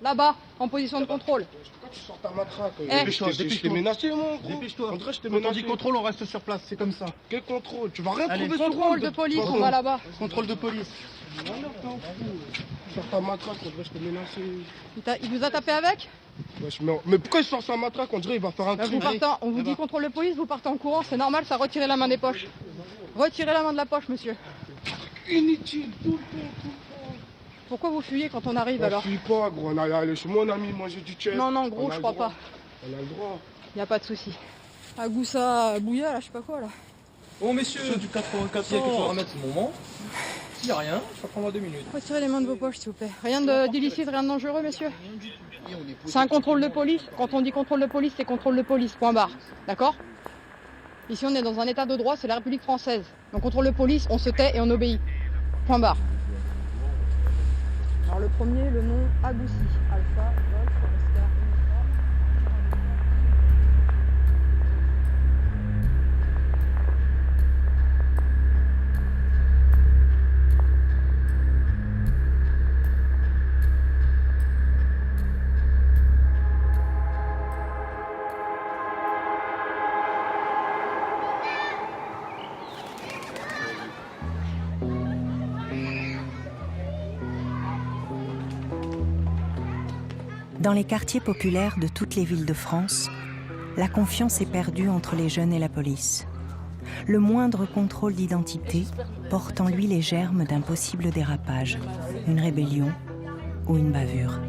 Là-bas, en position de contrôle. Pourquoi tu sors ta matraque? Dépêche-toi, Je t'ai menacé, mon gros. Dépêche-toi. En vrai, je t'ai Quand on menacé. dit contrôle, on reste sur place, c'est comme ça. Quel contrôle? Tu vas rien Allez, trouver sur Contrôle moi. de police, on va là-bas. Contrôle de police. Tu sors ta matraque, en vrai, je t'ai menacé. Il vous a tapé avec? Wesh, mais pourquoi il sort sa matraque? On dirait qu'il va faire un Bah, crime. on vous dit contrôle de police, vous partez en courant, c'est normal, ça retirez la main des poches. Retirez la main de la poche, monsieur. Inutile, tout le temps. Pourquoi vous fuyez quand on arrive alors? Je suis pas, gros. On allait aller chez mon ami manger du chef. Non, gros, On a je le crois droit. pas. On a le droit. Y a pas de souci. Agoussa, Bouya, là, je sais pas quoi, là. Bon messieurs, du 84, il y a quelque chose à remettre ce moment. S'il n'y a rien, ça prendra 2 minutes. Retirez les mains de vos poches, s'il vous plaît. Rien d'illicite, rien de dangereux, messieurs. C'est un contrôle de police. Quand on dit contrôle de police, c'est contrôle de police, point barre. D'accord? Ici, on est dans un état de droit, c'est la République française. Donc, contrôle de police, on se tait et on obéit. Point barre. Alors, le premier, le nom Agoussi. Alpha, Golf, Oscar, uniforme. Dans les quartiers populaires de toutes les villes de France, la confiance est perdue entre les jeunes et la police. Le moindre contrôle d'identité porte en lui les germes d'un possible dérapage, une rébellion ou une bavure.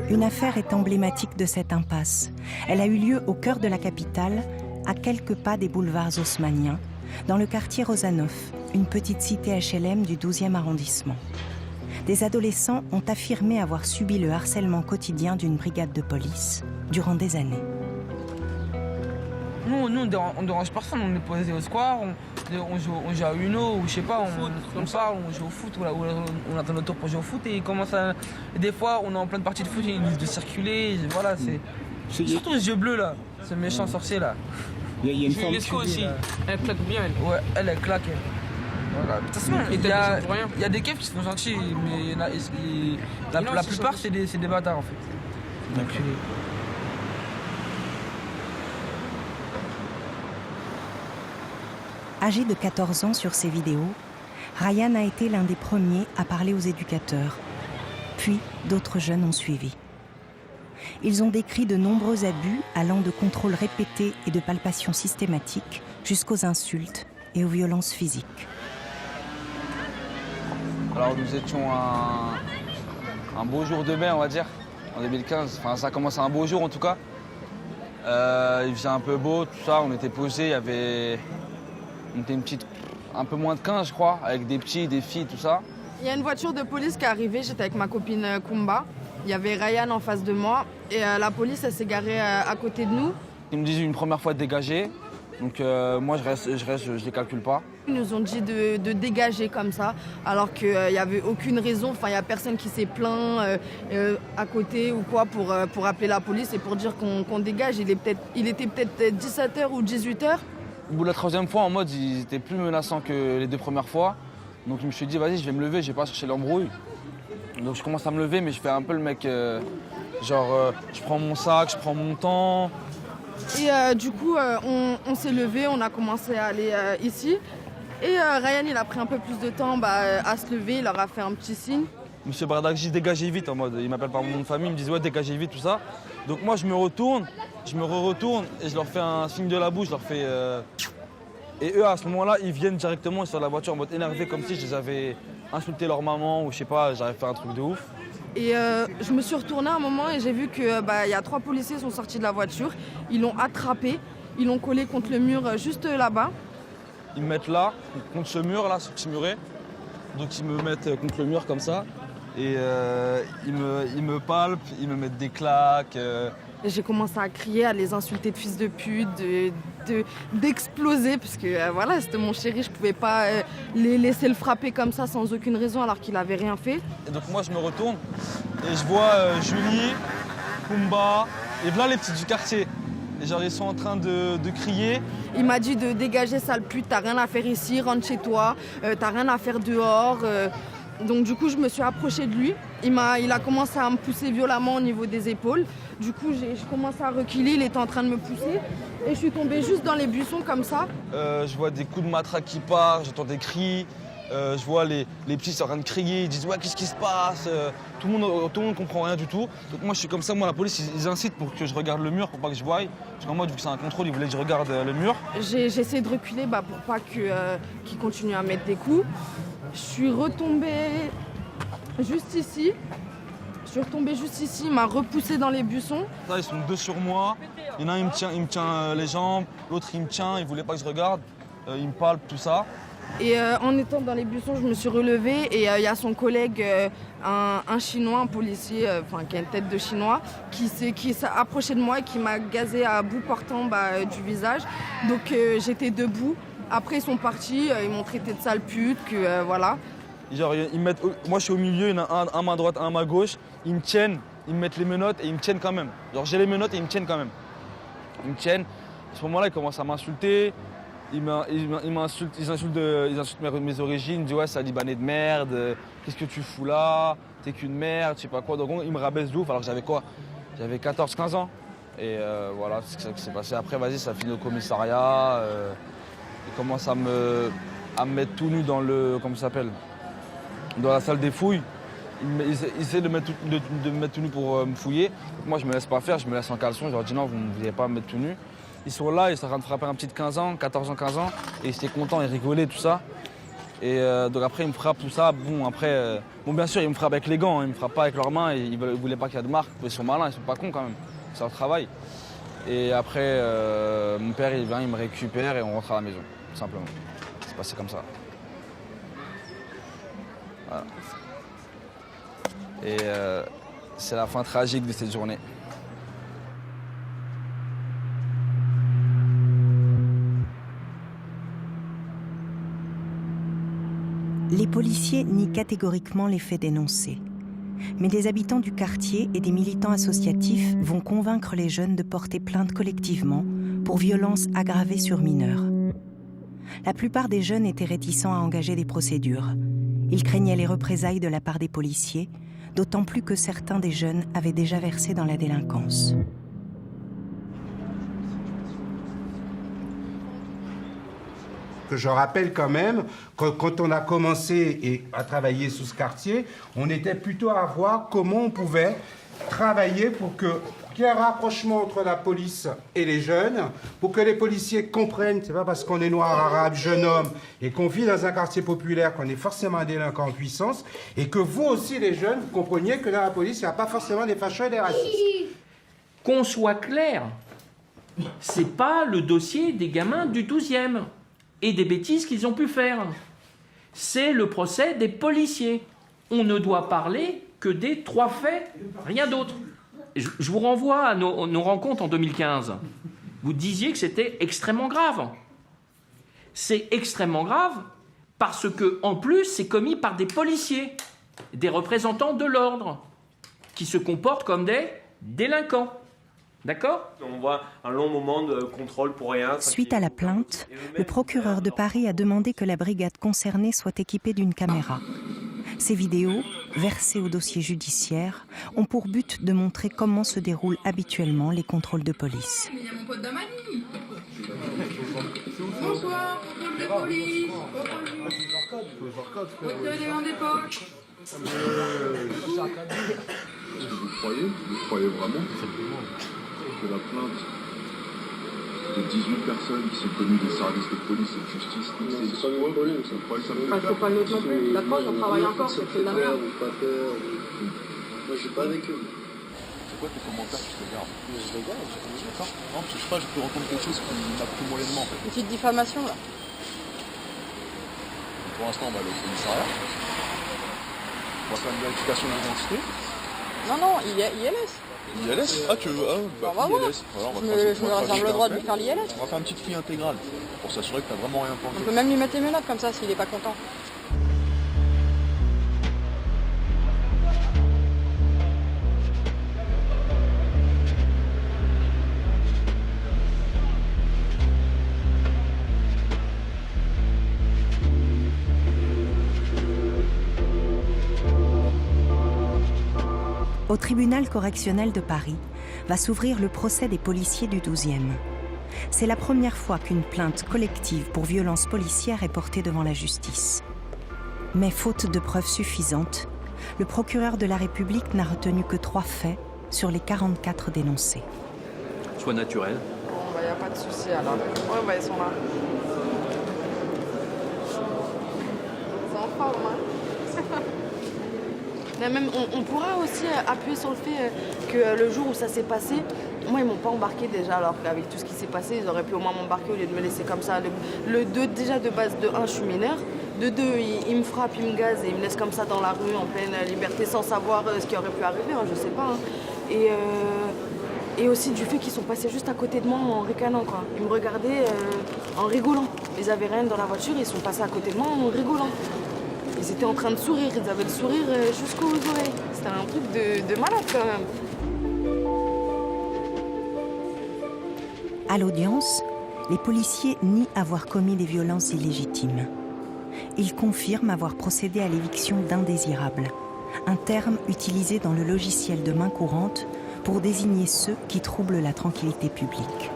Une affaire est emblématique de cette impasse. Elle a eu lieu au cœur de la capitale, à quelques pas des boulevards haussmanniens, dans le quartier Rosanov, une petite cité HLM du 12e arrondissement. Des adolescents ont affirmé avoir subi le harcèlement quotidien d'une brigade de police durant des années. Nous on dérange personne, on est posé au square, on joue à Uno, ou je sais pas, on parle, on joue au foot, ou on attend notre tour pour jouer au foot et des fois on est en pleine partie de foot, ils nous disent de circuler, voilà, c'est surtout les yeux bleus là, ce méchant sorcier là. Il y a une Je femme Lesco aussi. là. Elle claque bien elle. Ouais, elle claque elle. Voilà. De toute façon, il y a des keufs qui se font gentils, mais la plupart c'est des bâtards en fait. Donc, Âgé de 14 ans sur ces vidéos, Ryan a été l'un des premiers à parler aux éducateurs. Puis, d'autres jeunes ont suivi. Ils ont décrit de nombreux abus allant de contrôles répétés et de palpations systématiques jusqu'aux insultes et aux violences physiques. Alors nous étions un beau jour de mai, on va dire, en 2015. Enfin, ça a commencé un beau jour en tout cas. Il faisait un peu beau, tout ça, on était posés, on était un peu moins de 15 je crois, avec des petits, des filles, tout ça. Il y a une voiture de police qui est arrivée, j'étais avec ma copine Kumba. Il y avait Ryan en face de moi et la police elle s'est garée à côté de nous. Ils me disent une première fois de dégager, donc moi je reste, je les calcule pas. Ils nous ont dit de dégager comme ça, alors qu'il n'y avait aucune raison, enfin il n'y a personne qui s'est plaint à côté ou quoi pour appeler la police et pour dire qu'on dégage. Il était peut-être 17h ou 18h. Au bout de la troisième fois, en mode, ils étaient plus menaçants que les deux premières fois. Donc je me suis dit, vas-y, je vais me lever, je vais pas chercher l'embrouille. Donc je commence à me lever, mais je fais un peu le mec, je prends mon sac, je prends mon temps. Et du coup, on s'est levé, on a commencé à aller ici. Et Ryan, il a pris un peu plus de temps à se lever, il leur a fait un petit signe. Monsieur Bardakji, dégagez vite en mode, il m'appelle par mon nom de famille, il me dit ouais, dégagez vite, tout ça. Donc moi, je me retourne et je leur fais un signe de la bouche, je leur fais... Et eux, à ce moment-là, ils viennent directement sur la voiture en mode énervé, comme si je les avais insulté leur maman ou je sais pas, j'avais fait un truc de ouf. Et je me suis retournée à un moment et j'ai vu qu'il y a 3 policiers qui sont sortis de la voiture. Ils l'ont attrapé, ils l'ont collé contre le mur juste là-bas. Ils me mettent là, contre ce mur, là, sur ce muret. Donc ils me mettent contre le mur comme ça. Et ils me palpent, ils me mettent des claques. Et j'ai commencé à crier, à les insulter de fils de pute, d'exploser, parce que voilà, c'était mon chéri, je pouvais pas les laisser le frapper comme ça sans aucune raison alors qu'il avait rien fait. Et donc moi je me retourne et je vois Julie, Kumba et voilà les petits du quartier. Et genre ils sont en train de crier. Il m'a dit de dégager sale pute, t'as rien à faire ici, rentre chez toi, t'as rien à faire dehors. Donc du coup, je me suis approchée de lui. Il a commencé à me pousser violemment au niveau des épaules. Du coup, j'ai commencé à reculer, il était en train de me pousser. Et je suis tombée juste dans les buissons comme ça. Je vois des coups de matraque qui partent, j'entends des cris. Je vois les petits sont en train de crier, ils disent ouais qu'est-ce qui se passe, tout le monde comprend rien du tout. Donc moi je suis comme ça, moi la police ils incitent pour que je regarde le mur pour pas que je voie. Parce qu'en mode vu que c'est un contrôle, ils voulaient que je regarde le mur. J'ai essayé de reculer pour pas qu'ils continuent à mettre des coups. Je suis retombée juste ici. Il m'a repoussée dans les buissons. Là ils sont deux sur moi, il y en a un il me tient les jambes, l'autre il me tient, il voulait pas que je regarde, il me palpe tout ça. Et en étant dans les buissons, je me suis relevée et il y a son collègue, un Chinois, un policier, qui a une tête de Chinois, qui s'est approché de moi et qui m'a gazé à bout portant du visage. Donc j'étais debout. Après ils sont partis, ils m'ont traité de sale pute, que voilà. Genre moi je suis au milieu, il y en a un à ma droite, un à ma gauche, ils me tiennent, ils me mettent les menottes et ils me tiennent quand même. Genre j'ai les menottes et ils me tiennent quand même. Ils me tiennent, à ce moment-là ils commencent à m'insulter. Ils insultent mes origines, ils me disent ouais c'est un Libanais de merde, qu'est-ce que tu fous là, t'es qu'une merde, je sais pas quoi. Donc ils me rabaissent de ouf alors que j'avais quoi? J'avais 14-15 ans. Et voilà, c'est ça qui s'est passé. Après vas-y ça finit au commissariat, ils commencent à me mettre tout nu dans la salle des fouilles. Ils essaient de me mettre tout nu pour me fouiller. Donc moi je me laisse pas faire, je me laisse en caleçon, je leur dis non vous ne voulez pas me mettre tout nu. Ils sont là, ils sont en train de frapper un petit de 15 ans, 14 ans, 15 ans, et ils étaient contents, ils rigolaient, tout ça. Et donc après, ils me frappent, tout ça. Bon, après, bien sûr, ils me frappent avec les gants, ils me frappent pas avec leurs mains, ils voulaient pas qu'il y ait de marque. Ils sont malins, ils sont pas cons quand même. C'est leur travail. Et après, mon père, il vient, il me récupère et on rentre à la maison, tout simplement. C'est passé comme ça. Voilà. Et c'est la fin tragique de cette journée. Les policiers nient catégoriquement les faits dénoncés. Mais des habitants du quartier et des militants associatifs vont convaincre les jeunes de porter plainte collectivement pour violences aggravées sur mineurs. La plupart des jeunes étaient réticents à engager des procédures. Ils craignaient les représailles de la part des policiers, d'autant plus que certains des jeunes avaient déjà versé dans la délinquance. Que je rappelle quand même, quand on a commencé à travailler sous ce quartier, on était plutôt à voir comment on pouvait travailler pour qu'il y ait un rapprochement entre la police et les jeunes, pour que les policiers comprennent, c'est pas parce qu'on est noir, arabe, jeune homme, et qu'on vit dans un quartier populaire qu'on est forcément un délinquant en puissance, et que vous aussi, les jeunes, vous compreniez que dans la police, il n'y a pas forcément des fachos et des racistes. Qu'on soit clair, c'est pas le dossier des gamins du 12e. Et des bêtises qu'ils ont pu faire. C'est le procès des policiers. On ne doit parler que des 3 faits, rien d'autre. Je vous renvoie à nos rencontres en 2015. Vous disiez que c'était extrêmement grave. C'est extrêmement grave parce que, en plus, c'est commis par des policiers, des représentants de l'ordre, qui se comportent comme des délinquants. D'accord ? On voit un long moment de contrôle pour rien. Suite à la plainte, le procureur de Paris a demandé que la brigade concernée soit équipée d'une caméra. Ces vidéos, versées au dossier judiciaire, ont pour but de montrer comment se déroulent habituellement les contrôles de police. Il y a mon pote Damani. Bonsoir, contrôle de police. Votre élément d'époque. Vous croyez vraiment que la plainte de 18 personnes qui sont connues des services de police et de justice, c'est pas nouveau connu, ça. Faut pas le mettre non plus. La preuve, on travaille encore, c'est de la merde. Moi, je suis pas avec eux. C'est quoi tes commentaires que tu regardes? Je regarde, d'accord. Non, parce que je sais pas, je peux raconter quelque chose qui m'a pris moyennement en fait. Une petite diffamation là. Pour l'instant, on va aller au commissariat. On va faire une vérification d'identité. Non, ILS. ILS? Ah, tu veux? Ah, bah, on va voir. ILS. Alors, je me réserve le droit de lui faire l'ILS. On va faire une petite fouille intégrale pour s'assurer que t'as vraiment rien planté. On peut même lui mettre les menottes comme ça s'il est pas content. Au tribunal correctionnel de Paris va s'ouvrir le procès des policiers du 12e. C'est la première fois qu'une plainte collective pour violence policière est portée devant la justice. Mais faute de preuves suffisantes, le procureur de la République n'a retenu que 3 faits sur les 44 dénoncés. Soit naturel. Bon, y a pas de souci alors. Ouais, ils sont là. C'est en forme, hein. Mais même, on pourra aussi appuyer sur le fait que le jour où ça s'est passé, moi ils m'ont pas embarqué déjà, alors qu'avec tout ce qui s'est passé, ils auraient pu au moins m'embarquer au lieu de me laisser comme ça. Le 2, déjà de base, de 1, je suis mineur. De 2, il me frappe, il me gaze et il me laisse comme ça dans la rue en pleine liberté sans savoir ce qui aurait pu arriver, hein, je sais pas. Hein. Et aussi du fait qu'ils sont passés juste à côté de moi en ricanant, quoi. Ils me regardaient en rigolant. Ils avaient rien dans la voiture, ils sont passés à côté de moi en rigolant. Ils étaient en train de sourire, ils avaient le sourire jusqu'aux oreilles. C'était un truc de malade quand même. À l'audience, les policiers nient avoir commis des violences illégitimes. Ils confirment avoir procédé à l'éviction d'indésirables, un terme utilisé dans le logiciel de main courante pour désigner ceux qui troublent la tranquillité publique.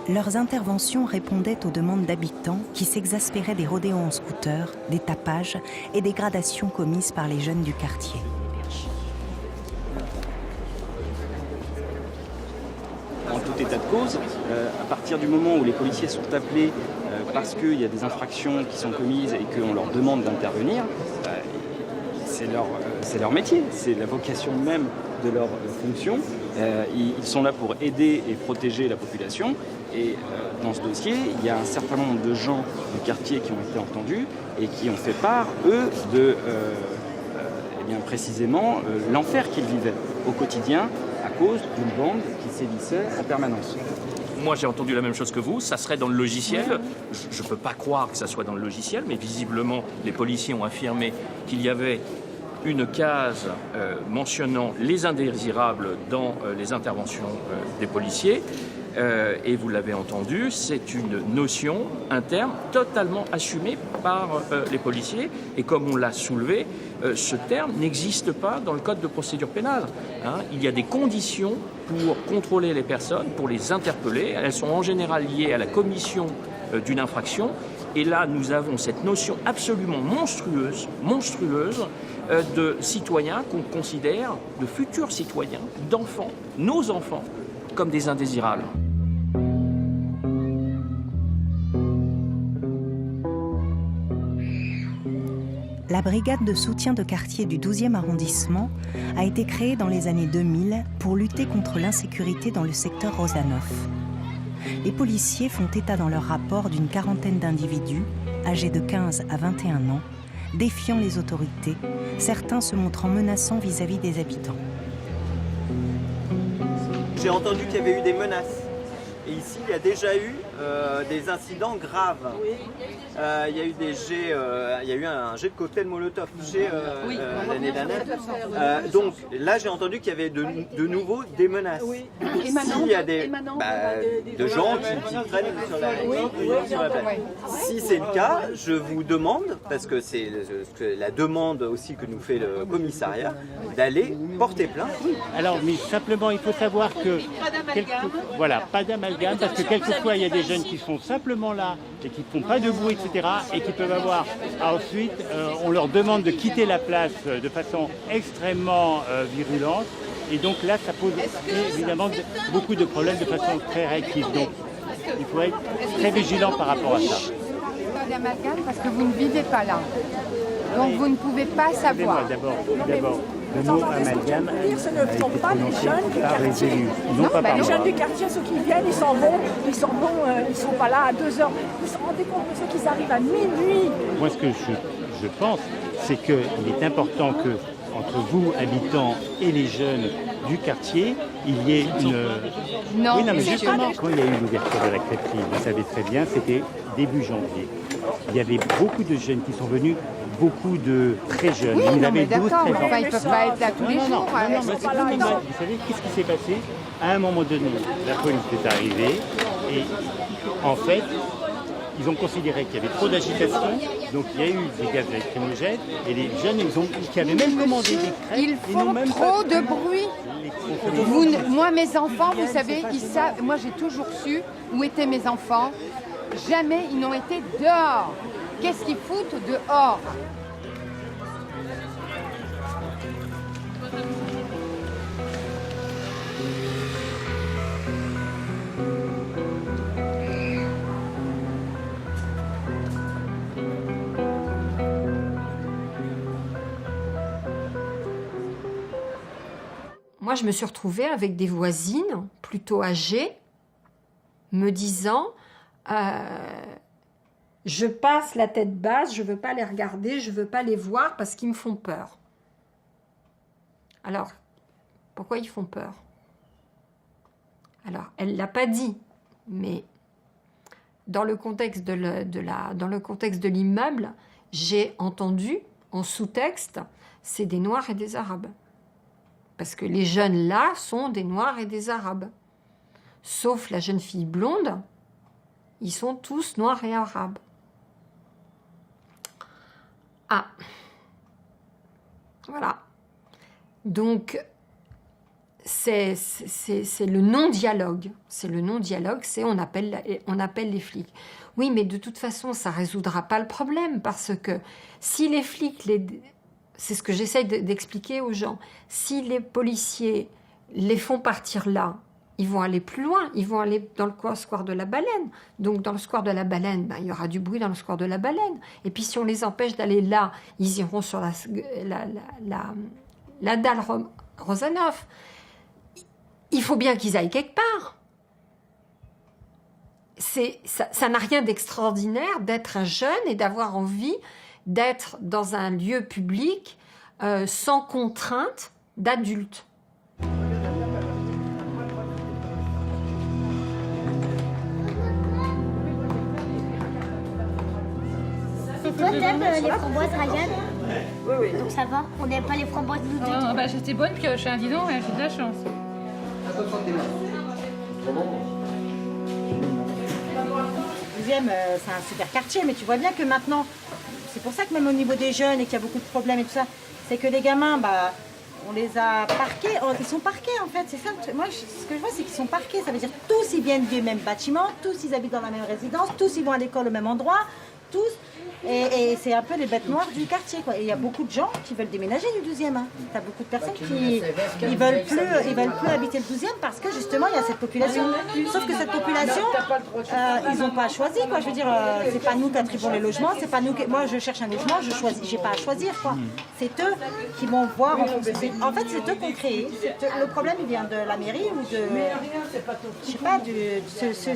Leurs interventions répondaient aux demandes d'habitants qui s'exaspéraient des rodéos en scooter, des tapages et des dégradations commises par les jeunes du quartier. En tout état de cause, à partir du moment où les policiers sont appelés parce qu'il y a des infractions qui sont commises et qu'on leur demande d'intervenir, c'est leur métier, c'est la vocation même de leur fonction. Ils sont là pour aider et protéger la population. Et dans ce dossier, il y a un certain nombre de gens du quartier qui ont été entendus et qui ont fait part, eux, de précisément l'enfer qu'ils vivaient au quotidien à cause d'une bande qui sévissait en permanence. Moi, j'ai entendu la même chose que vous, ça serait dans le logiciel. Je ne peux pas croire que ça soit dans le logiciel, mais visiblement, les policiers ont affirmé qu'il y avait une case mentionnant les indésirables dans les interventions des policiers. Et vous l'avez entendu, c'est une notion, un terme totalement assumé par les policiers. Et comme on l'a soulevé, ce terme n'existe pas dans le code de procédure pénale. Hein. Il y a des conditions pour contrôler les personnes, pour les interpeller. Elles sont en général liées à la commission d'une infraction. Et là, nous avons cette notion absolument monstrueuse de citoyens qu'on considère, de futurs citoyens, d'enfants, nos enfants, comme des indésirables. La brigade de soutien de quartier du 12e arrondissement a été créée dans les années 2000 pour lutter contre l'insécurité dans le secteur Rosanov. Les policiers font état dans leur rapport d'une quarantaine d'individus, âgés de 15 à 21 ans, défiant les autorités, certains se montrant menaçants vis-à-vis des habitants. J'ai entendu qu'il y avait eu des menaces. Et ici, il y a déjà eu des incidents graves. Il y a eu il y a eu un jet de cocktail Molotov l'année dernière. Donc là, j'ai entendu qu'il y avait de nouveau des menaces. S'il y a de gens qui traînent sur la place. Si c'est le cas, je vous demande, parce que c'est la demande aussi que nous fait le commissariat, d'aller porter plainte. Alors, mais simplement, il faut savoir que voilà, pas d'amalgame, parce que quelquefois, il y a des jeunes qui sont simplement là et qui ne font pas de bruit, etc. et qui peuvent avoir... Ensuite, on leur demande de quitter la place de façon extrêmement virulente. Et donc là, ça pose évidemment beaucoup de problèmes de façon très réactive. Donc, il faut être très vigilant par rapport à ça. Pas d'amalgame parce que vous ne vivez pas là. Donc, vous ne pouvez pas savoir. D'abord. Le mot amalgame ce ne sont pas les jeunes du quartier. Les jeunes du quartier, ceux qui viennent, ils s'en vont, ils sont pas là à 2 heures. Vous vous rendez compte de ceux qui arrivent à minuit? Moi, ce que je pense, c'est qu'il est important que, entre vous, habitants, et les jeunes du quartier, il y ait une... Non, oui, mais justement, quand il y a eu l'ouverture de la crêperie, vous savez très bien, c'était début janvier. Il y avait beaucoup de jeunes qui sont venus, beaucoup de très jeunes. Oui, ils non, avaient mais d'accord, 12, 13 ans. enfin, ils ne peuvent pas être là tous les jours. Vous savez, qu'est-ce qui s'est passé? À un moment donné, la police est arrivée et, en fait, ils ont considéré qu'il y avait trop d'agitation, donc il y a eu des gaz lacrymogènes, et les jeunes, qui avaient même commandé des crêpes, ils font trop de bruit. Moi, mes enfants, vous savez, ils savent, moi j'ai toujours su où étaient mes enfants. Jamais ils n'ont été dehors. Qu'est-ce qu'ils foutent dehors? Moi, je me suis retrouvée avec des voisines plutôt âgées me disant je passe la tête basse, je ne veux pas les regarder, je ne veux pas les voir parce qu'ils me font peur. Alors, pourquoi ils font peur? Alors, elle ne l'a pas dit, mais dans le contexte de l'immeuble, j'ai entendu en sous-texte, c'est des Noirs et des Arabes. Parce que les jeunes là sont des Noirs et des Arabes. Sauf la jeune fille blonde, ils sont tous Noirs et Arabes. Ah. Voilà. Donc, c'est le non-dialogue. C'est le non-dialogue, c'est on appelle les flics. Oui, mais de toute façon, ça ne résoudra pas le problème, parce que si les flics... C'est ce que j'essaye d'expliquer aux gens. Si les policiers les font partir là, ils vont aller plus loin. Ils vont aller dans le square de la Baleine. Donc, dans le square de la Baleine, il y aura du bruit dans le square de la Baleine. Et puis, si on les empêche d'aller là, ils iront sur la dalle Rosanov. Il faut bien qu'ils aillent quelque part. Ça n'a rien d'extraordinaire d'être un jeune et d'avoir envie d'être dans un lieu public sans contrainte d'adulte. Et toi, t'aimes les framboises, Ryan? Oui, oui. Donc ça va? On n'aime pas les framboises, nous deux? Bah, j'étais bonne pioche, hein, dis donc, j'ai de la chance. Deuxième, c'est un super quartier, mais tu vois bien que maintenant, c'est pour ça que même au niveau des jeunes et qu'il y a beaucoup de problèmes et tout ça, c'est que les gamins, bah, on les a parqués, ils sont parqués en fait, c'est ça. Moi, ce que je vois, c'est qu'ils sont parqués, ça veut dire tous ils viennent du même bâtiment, tous ils habitent dans la même résidence, tous ils vont à l'école au même endroit, tous. Et c'est un peu les bêtes noires du quartier, quoi. Et il y a beaucoup de gens qui veulent déménager du 12e. Hein. Tu as beaucoup de personnes qui ne veulent plus habiter le 12e parce que justement, il y a cette population. Sauf que cette population, ils n'ont pas choisi, quoi. Je veux dire, c'est pas nous qui attribuons les logements, c'est pas nous qui... Moi, je cherche un logement, je choisis, j'ai pas à choisir, quoi. C'est eux qui vont voir. En fait, c'est eux qui ont créé. Le problème, il vient de la mairie ou de... Je sais pas,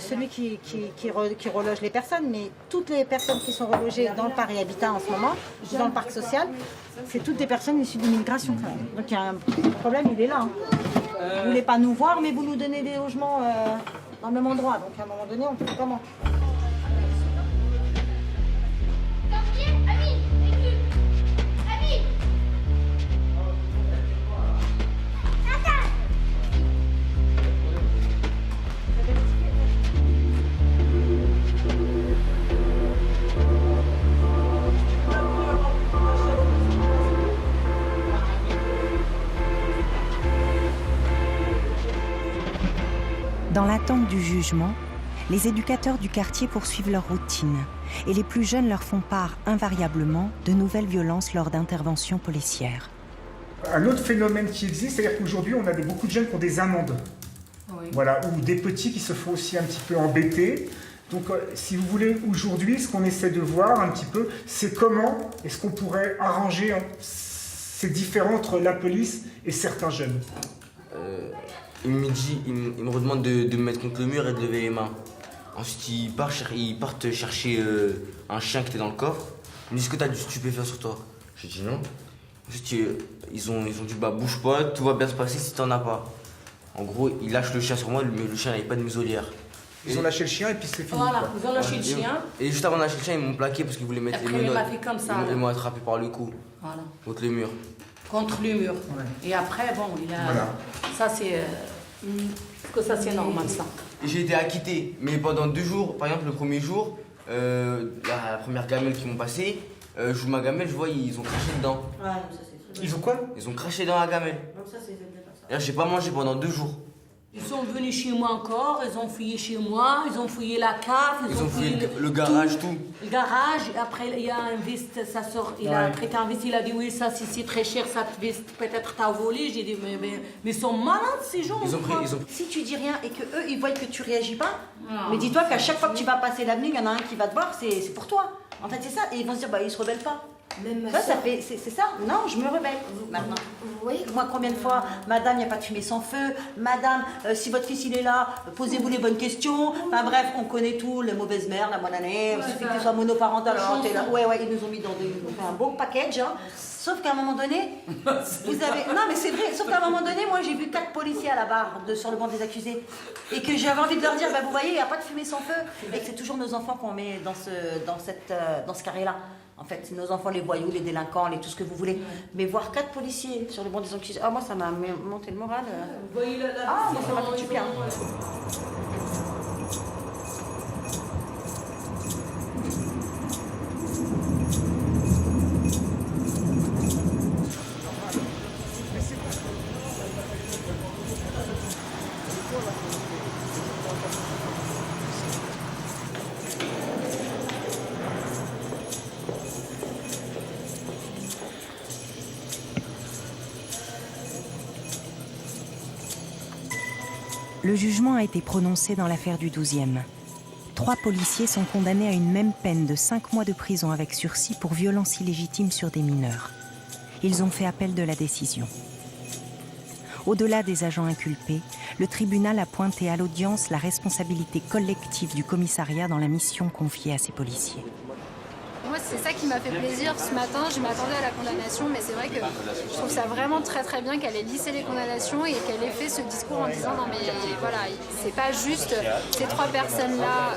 celui qui reloge les personnes, mais toutes les personnes qui sont relogées dans le Paris Habitat en ce moment, dans le parc social, c'est toutes des personnes issues de l'immigration quand même. Donc il y a un problème, il est là. Hein. Vous ne voulez pas nous voir, mais vous nous donnez des logements dans le même endroit. Donc à un moment donné, on fait comment? Dans l'attente du jugement, les éducateurs du quartier poursuivent leur routine et les plus jeunes leur font part invariablement de nouvelles violences lors d'interventions policières. Un autre phénomène qui existe, c'est-à-dire qu'aujourd'hui, on a beaucoup de jeunes qui ont des amendes. Oui. Voilà, ou des petits qui se font aussi un petit peu embêter. Donc, si vous voulez, aujourd'hui, ce qu'on essaie de voir un petit peu, c'est comment est-ce qu'on pourrait arranger ces différends entre la police et certains jeunes. Il me redemande de me mettre contre le mur et de lever les mains. Ensuite, ils partent chercher un chien qui était dans le coffre. Ils me disent que t'as du stupéfiant sur toi. J'ai dit non. Ensuite, ils ont dit bah bouge pas, tout va bien se passer si t'en as pas. En gros, ils lâchent le chien sur moi, mais le chien n'avait pas de muselière. Ils ont lâché le chien et puis c'est fini. Voilà, quoi. ils ont lâché le chien. Et juste avant de lâcher le chien, ils m'ont plaqué parce qu'ils voulaient mettre les menottes. Après, il m'a fait comme ça. Ils m'ont attrapé par le cou. Voilà. Contre le mur. Contre le mur. Ouais. Et après, bon, il a... Voilà. Ça, c'est... Parce que ça, c'est normal, ça. Et j'ai été acquitté. Mais pendant 2 jours, par exemple, le premier jour, La première gamelle qu'ils m'ont passée, j'ouvre ma gamelle, je vois, ils ont craché dedans. Ouais, ça c'est très Ils ont quoi? Ils ont craché dans la gamelle. Donc ça c'est Et là, j'ai pas mangé pendant 2 jours. Ils sont venus chez moi encore, ils ont fouillé chez moi, ils ont fouillé la cave, Ils ont fouillé le garage, tout. Le garage, après il y a un veste, ça sort, il a prêté un veste, il a dit oui ça c'est très cher, cette veste peut-être t'as volé. J'ai dit mais ils sont malades ces gens. Si tu dis rien et que eux ils voient que tu réagis pas, mais dis-toi qu'à chaque fois que tu vas passer l'avenue, il y en a un qui va te voir, c'est pour toi. En fait c'est ça, et ils vont se dire bah ils se rebellent pas. Même ça fait c'est ça. Non, je me rebelle maintenant. Vous voyez, moi combien de fois, madame, il n'y a pas de fumée sans feu. Madame, si votre fils il est là, posez-vous les bonnes questions. Enfin bref, on connaît tout, les mauvaises mères, la bonne année. Il suffit que tu sois monoparental. Alors t'es là. Ouais, ils nous ont mis dans un beau package. Hein. Sauf qu'à un moment donné, vous avez. Non mais c'est vrai. Sauf qu'à un moment donné, moi j'ai vu 4 policiers à la barre sur le banc des accusés et que j'avais envie de leur dire, bah vous voyez, il n'y a pas de fumée sans feu et que c'est toujours nos enfants qu'on met dans ce carré-là. En fait, c'est nos enfants, les voyous, les délinquants, tout ce que vous voulez. Mais voir 4 policiers sur le banc des accusés, moi ça m'a monté le moral. Moi ça m'a fait du bien. Le jugement a été prononcé dans l'affaire du 12e. 3 policiers sont condamnés à une même peine de 5 mois de prison avec sursis pour violence illégitime sur des mineurs. Ils ont fait appel de la décision. Au-delà des agents inculpés, le tribunal a pointé à l'audience la responsabilité collective du commissariat dans la mission confiée à ces policiers. Moi, c'est ça qui m'a fait plaisir ce matin. Je m'attendais à la condamnation, mais c'est vrai que je trouve ça vraiment très très bien qu'elle ait lissé les condamnations et qu'elle ait fait ce discours en disant non mais voilà, c'est pas juste ces 3 personnes-là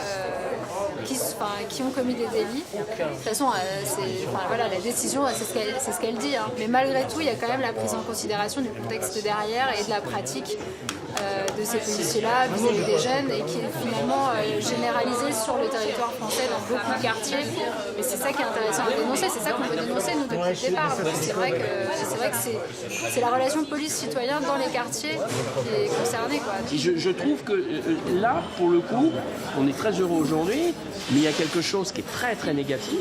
qui ont commis des délits. De toute façon, la décision, c'est ce qu'elle dit. Hein. Mais malgré tout, il y a quand même la prise en considération du contexte derrière et de la pratique de ces policiers-là vis-à-vis des jeunes et qui est finalement généralisée sur le territoire français dans beaucoup de quartiers. Mais c'est ça qui est intéressant à dénoncer, c'est ça qu'on veut dénoncer nous depuis le départ. C'est vrai que c'est la relation police-citoyen dans les quartiers qui est concernée. Je trouve que là, pour le coup, on est très heureux aujourd'hui, mais il y a quelque chose qui est très très négatif,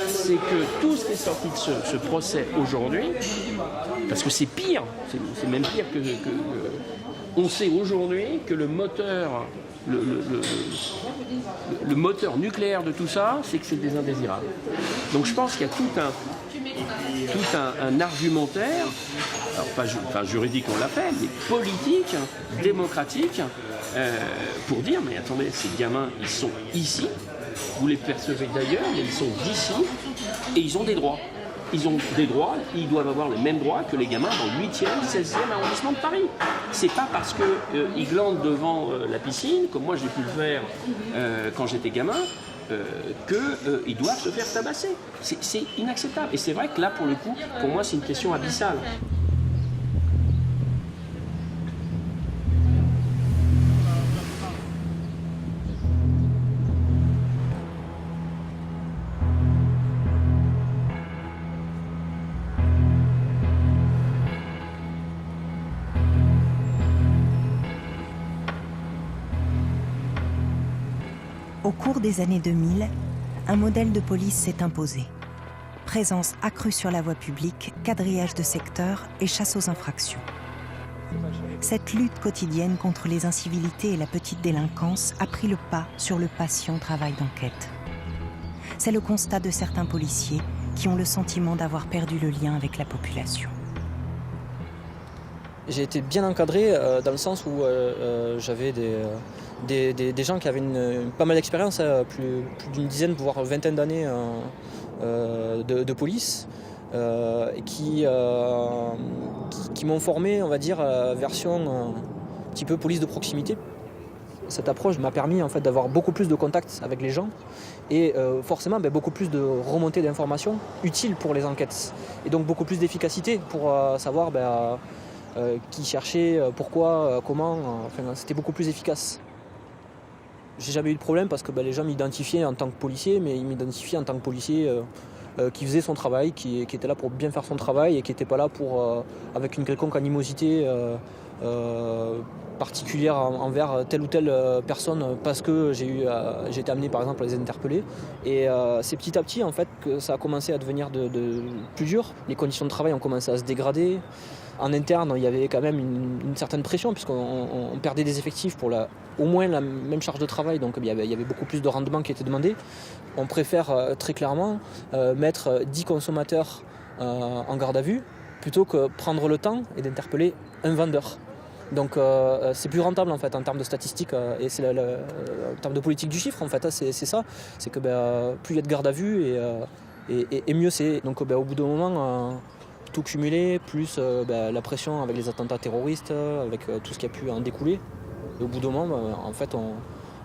c'est que tout ce qui est sorti de ce procès aujourd'hui, parce que c'est pire, c'est même pire que on sait aujourd'hui que le moteur nucléaire de tout ça, c'est que c'est des indésirables. Donc je pense qu'il y a tout un argumentaire, alors pas juridique on l'a fait, mais politique, démocratique, pour dire mais attendez, ces gamins ils sont ici, vous les percevez d'ailleurs, mais ils sont d'ici et ils ont des droits. Ils ont des droits, ils doivent avoir les mêmes droits que les gamins dans le 8e, 16e arrondissement de Paris. C'est pas parce qu'ils glandent devant la piscine, comme moi j'ai pu le faire quand j'étais gamin, qu'ils doivent se faire tabasser. C'est inacceptable. Et c'est vrai que là, pour le coup, pour moi, c'est une question abyssale. Au cours des années 2000, un modèle de police s'est imposé. Présence accrue sur la voie publique, quadrillage de secteurs et chasse aux infractions. Cette lutte quotidienne contre les incivilités et la petite délinquance a pris le pas sur le patient travail d'enquête. C'est le constat de certains policiers qui ont le sentiment d'avoir perdu le lien avec la population. J'ai été bien encadré dans le sens où j'avais des gens qui avaient pas mal d'expérience, plus d'une dizaine, voire une vingtaine d'années de police, qui m'ont formé, on va dire, version un petit peu police de proximité. Cette approche m'a permis en fait, d'avoir beaucoup plus de contacts avec les gens et forcément beaucoup plus de remontées d'informations utiles pour les enquêtes. Et donc beaucoup plus d'efficacité pour savoir qui cherchait, pourquoi, comment, c'était beaucoup plus efficace. j'ai jamais eu de problème parce que les gens m'identifiaient en tant que policier, mais ils m'identifiaient en tant que policier qui faisait son travail, qui était là pour bien faire son travail et qui n'était pas là pour, avec une quelconque animosité particulière envers telle ou telle personne parce que j'ai été amené par exemple à les interpeller. Et c'est petit à petit en fait que ça a commencé à devenir de plus dur. Les conditions de travail ont commencé à se dégrader. En interne, il y avait quand même une certaine pression puisqu'on perdait des effectifs pour au moins la même charge de travail, donc il y avait beaucoup plus de rendement qui était demandé. On préfère très clairement mettre 10 consommateurs en garde à vue plutôt que prendre le temps et d'interpeller un vendeur. Donc c'est plus rentable en fait en termes de statistiques et c'est en termes de politique du chiffre en fait, c'est ça. C'est que plus il y a de garde à vue et mieux c'est. Donc au bout d'un moment, tout cumulé, plus la pression avec les attentats terroristes, avec tout ce qui a pu en découler. Et au bout d'un moment, en fait,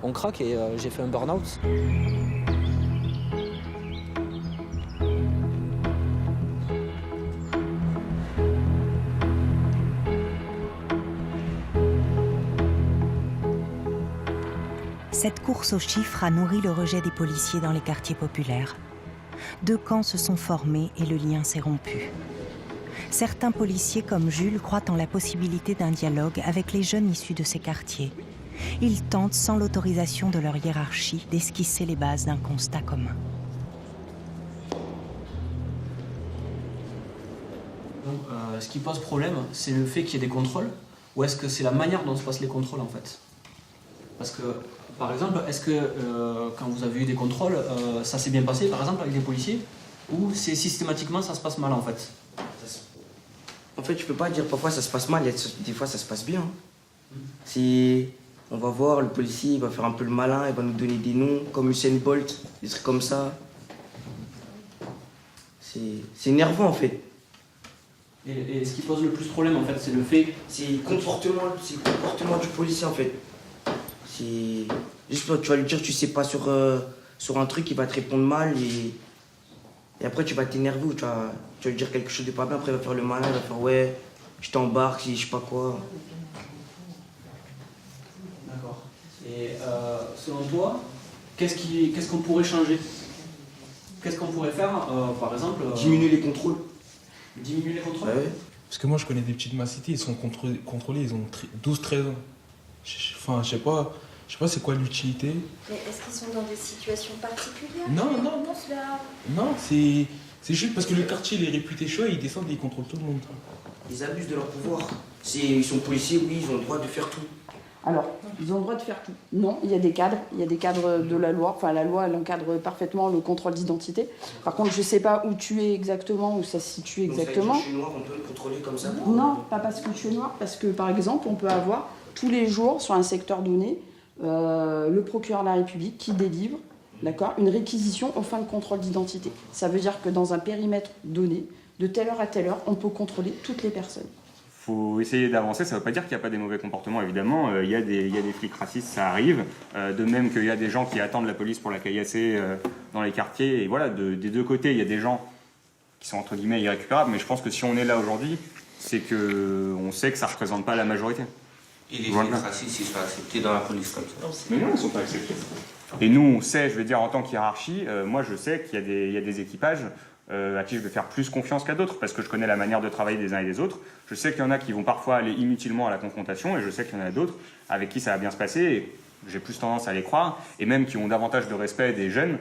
on craque et j'ai fait un burn-out. Cette course aux chiffres a nourri le rejet des policiers dans les quartiers populaires. 2 camps se sont formés et le lien s'est rompu. Certains policiers comme Jules croient en la possibilité d'un dialogue avec les jeunes issus de ces quartiers. Ils tentent, sans l'autorisation de leur hiérarchie, d'esquisser les bases d'un constat commun. Donc, ce qui pose problème, c'est le fait qu'il y ait des contrôles, ou est-ce que c'est la manière dont se passent les contrôles en fait? Parce que, par exemple, est-ce que quand vous avez eu des contrôles, ça s'est bien passé par exemple avec les policiers, ou c'est systématiquement ça se passe mal en fait? En fait, je peux pas dire parfois ça se passe mal, des fois ça se passe bien. On va voir, le policier il va faire un peu le malin, il va nous donner des noms comme Usain Bolt, des trucs comme ça. C'est énervant en fait. Et ce qui pose le plus problème en fait, c'est le fait... C'est le comportement du policier en fait. C'est juste tu vas lui dire tu sais pas sur un truc, il va te répondre mal et après tu vas t'énerver ou tu vas lui dire quelque chose de pas bien, après il va faire le malin, il va faire ouais, je t'embarque, je sais pas quoi. D'accord. Et selon toi, qu'est-ce qu'on pourrait changer? Qu'est-ce qu'on pourrait faire, par exemple Diminuer les contrôles. Diminuer les contrôles? Ouais. Parce que moi je connais des petites de ma cité, ils sont contrôlés, ils ont 12-13 ans. Enfin, je sais pas c'est quoi l'utilité. Mais est-ce qu'ils sont dans des situations particulières? Non, c'est juste parce que le quartier il est réputé chaud et ils descendent et ils contrôlent tout le monde. Ils abusent de leur pouvoir. Ils sont policiers, oui, ils ont le droit de faire tout. Alors, ils ont le droit de faire tout. Non, il y a des cadres de la loi. Enfin, la loi, elle encadre parfaitement le contrôle d'identité. Par contre, je ne sais pas où tu es exactement, où ça se situe exactement. Donc, ça veut dire que je suis noir, on peut me contrôler comme ça? Non, pas parce que tu es noir, parce que, par exemple, on peut avoir tous les jours, sur un secteur donné, le procureur de la République qui délivre, d'accord, une réquisition aux fins de contrôle d'identité. Ça veut dire que dans un périmètre donné, de telle heure à telle heure, on peut contrôler toutes les personnes. Il faut essayer d'avancer, ça ne veut pas dire qu'il n'y a pas des mauvais comportements, évidemment. Il y a des flics racistes, ça arrive. De même qu'il y a des gens qui attendent la police pour la caillasser dans les quartiers. Et voilà, des deux côtés, il y a des gens qui sont entre guillemets irrécupérables. Mais je pense que si on est là aujourd'hui, c'est qu'on sait que ça ne représente pas la majorité. Et les flics racistes, ils sont acceptés dans la police comme ça? Mais non, ils ne sont pas acceptés. Et nous, on sait, je veux dire, en tant qu'hiérarchie, moi je sais qu'il y a des équipages à qui je vais faire plus confiance qu'à d'autres, parce que je connais la manière de travailler des uns et des autres. Je sais qu'il y en a qui vont parfois aller inutilement à la confrontation, et je sais qu'il y en a d'autres avec qui ça va bien se passer, et j'ai plus tendance à les croire, et même qui ont davantage de respect des jeunes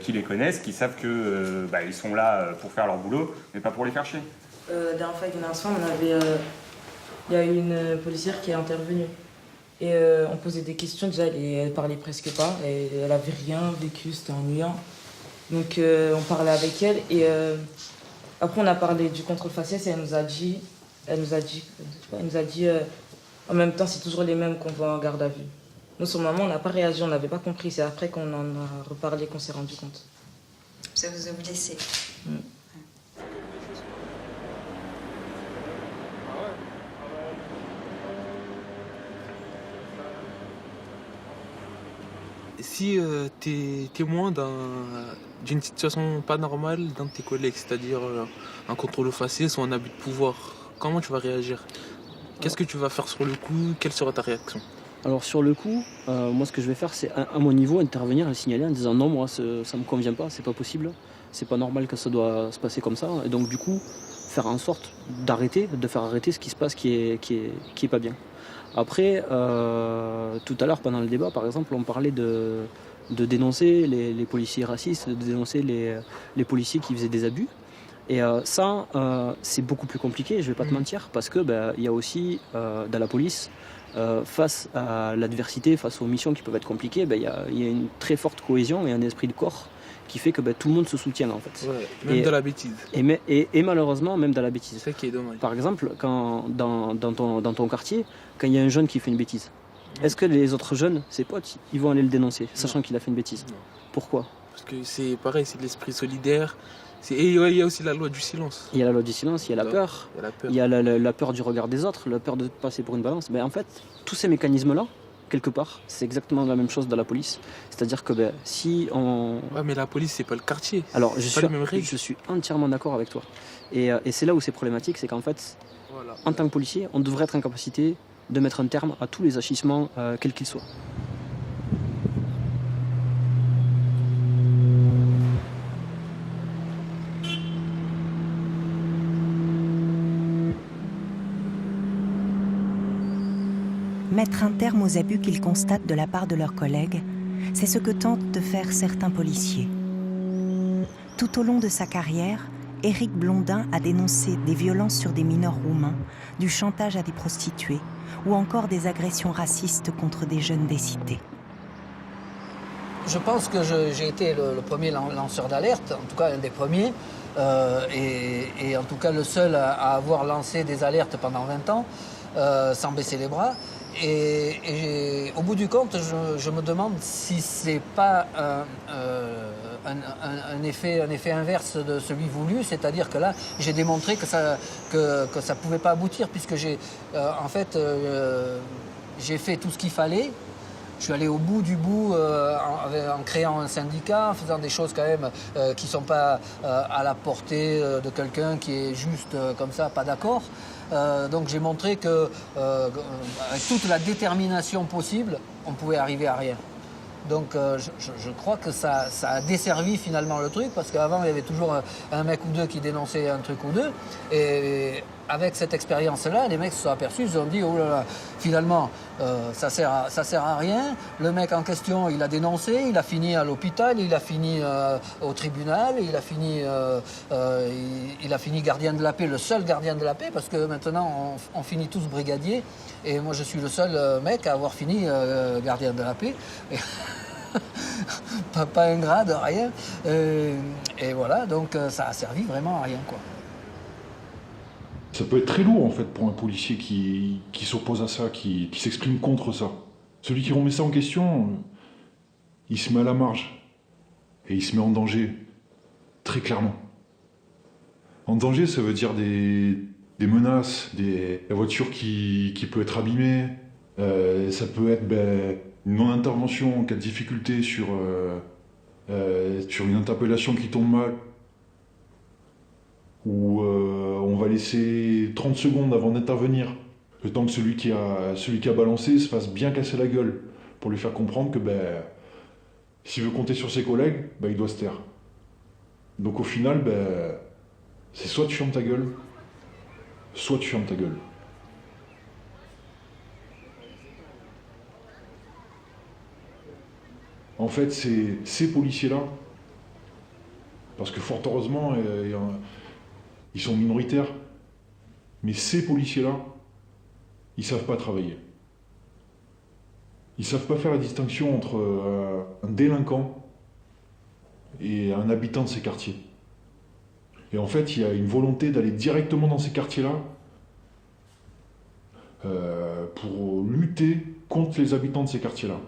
qui les connaissent, qui savent que ils sont là pour faire leur boulot, mais pas pour les faire chier. La dernière fois, avec une instant, il y a eu une policière qui est intervenue. Et on posait des questions, déjà elle parlait presque pas, et elle avait rien vécu, c'était ennuyant. Donc on parlait avec elle et après on a parlé du contrôle faciès et elle nous a dit en même temps c'est toujours les mêmes qu'on voit en garde à vue. Nous sur le moment on n'a pas réagi, on n'avait pas compris, c'est après qu'on en a reparlé qu'on s'est rendu compte. Ça vous a blessé? Si tu es témoin d'une situation pas normale d'un de tes collègues, c'est-à-dire un contrôle aux faciès ou un abus de pouvoir, comment tu vas réagir? Qu'est-ce que tu vas faire sur le coup? Quelle sera ta réaction? Alors sur le coup, moi ce que je vais faire, c'est à mon niveau intervenir et le signaler en disant non, moi ça me convient pas, c'est pas possible, c'est pas normal que ça doit se passer comme ça. Et donc du coup, faire en sorte de faire arrêter ce qui se passe qui est pas bien. Après, tout à l'heure pendant le débat, par exemple, on parlait de dénoncer les policiers racistes, de dénoncer les policiers qui faisaient des abus. Et ça, c'est beaucoup plus compliqué, je vais pas te mentir, parce que y a aussi dans la police, face à l'adversité, face aux missions qui peuvent être compliquées, il y a une très forte cohésion et un esprit de corps qui fait que tout le monde se soutient en fait. Ouais, même dans la bêtise. Et malheureusement, même dans la bêtise. C'est ça qui est dommage. Par exemple, quand dans ton quartier, quand il y a un jeune qui fait une bêtise, est-ce que les autres jeunes, ses potes, ils vont aller le dénoncer, sachant qu'il a fait une bêtise? Pourquoi? Parce que c'est pareil, c'est de l'esprit solidaire. Et il y a aussi la loi du silence. Il y a la loi du silence, il y a la peur. Il y a la peur du regard des autres, la peur de passer pour une balance. En fait, tous ces mécanismes-là, quelque part, c'est exactement la même chose dans la police. C'est-à-dire que si on... Ouais, mais la police, c'est pas le quartier. Alors, je suis entièrement d'accord avec toi. Et c'est là où c'est problématique, c'est qu'en fait, en tant que policier, on devrait être en capacité de mettre un terme à tous les agissements, quels qu'ils soient. Mettre un terme aux abus qu'ils constatent de la part de leurs collègues, c'est ce que tentent de faire certains policiers. Tout au long de sa carrière, Éric Blondin a dénoncé des violences sur des mineurs roumains, du chantage à des prostituées ou encore des agressions racistes contre des jeunes des cités. Je pense que j'ai été le premier lanceur d'alerte, en tout cas un des premiers, et en tout cas le seul à avoir lancé des alertes pendant 20 ans, sans baisser les bras. Et au bout du compte, je me demande si c'est pas un effet inverse de celui voulu, c'est-à-dire que là, j'ai démontré que ça pouvait pas aboutir, puisque j'ai fait tout ce qu'il fallait. Je suis allé au bout du bout en créant un syndicat, en faisant des choses quand même qui ne sont pas à la portée de quelqu'un qui est juste comme ça, pas d'accord. Donc j'ai montré que avec toute la détermination possible, on pouvait arriver à rien. Donc je crois que ça a desservi finalement le truc, parce qu'avant il y avait toujours un mec ou deux qui dénonçait un truc ou deux, et avec cette expérience-là, les mecs se sont aperçus, ils se sont dit oh là là, finalement ça sert à rien. Le mec en question, il a dénoncé, il a fini à l'hôpital, il a fini au tribunal, il a fini gardien de la paix, le seul gardien de la paix, parce que maintenant on finit tous brigadier, et moi je suis le seul mec à avoir fini gardien de la paix. pas un grade, rien. Et voilà, donc ça a servi vraiment à rien, quoi. Ça peut être très lourd en fait pour un policier qui s'oppose à ça, qui s'exprime contre ça. Celui qui remet ça en question, il se met à la marge et il se met en danger, très clairement. En danger, ça veut dire des menaces, la voiture qui peut être abîmée, ça peut être une non-intervention en cas de difficulté sur une interpellation qui tombe mal, où on va laisser 30 secondes avant d'intervenir, le temps que celui qui a balancé se fasse bien casser la gueule, pour lui faire comprendre que s'il veut compter sur ses collègues, il doit se taire. Donc au final, c'est soit tu fermes ta gueule, soit tu fermes ta gueule. En fait, c'est ces policiers-là, parce que fort heureusement, ils sont minoritaires, mais ces policiers-là, ils savent pas travailler. Ils savent pas faire la distinction entre un délinquant et un habitant de ces quartiers. Et en fait, il y a une volonté d'aller directement dans ces quartiers-là pour lutter contre les habitants de ces quartiers-là.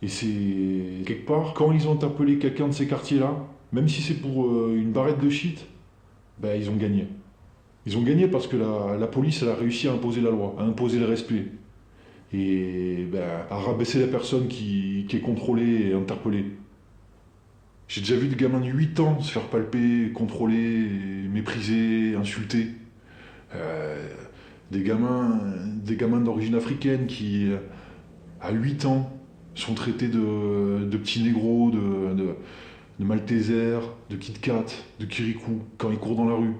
Et c'est quelque part, quand ils ont interpellé quelqu'un de ces quartiers-là, même si c'est pour une barrette de shit, ils ont gagné. Ils ont gagné parce que la police, elle a réussi à imposer la loi, à imposer le respect. Et à rabaisser la personne qui est contrôlée et interpellée. J'ai déjà vu des gamins de 8 ans se faire palper, contrôler, mépriser, insulter. Des gamins d'origine africaine qui à 8 ans, sont traités de petits négros, de Maltesers, de Kit Kat, de Kirikou, quand ils courent dans la rue.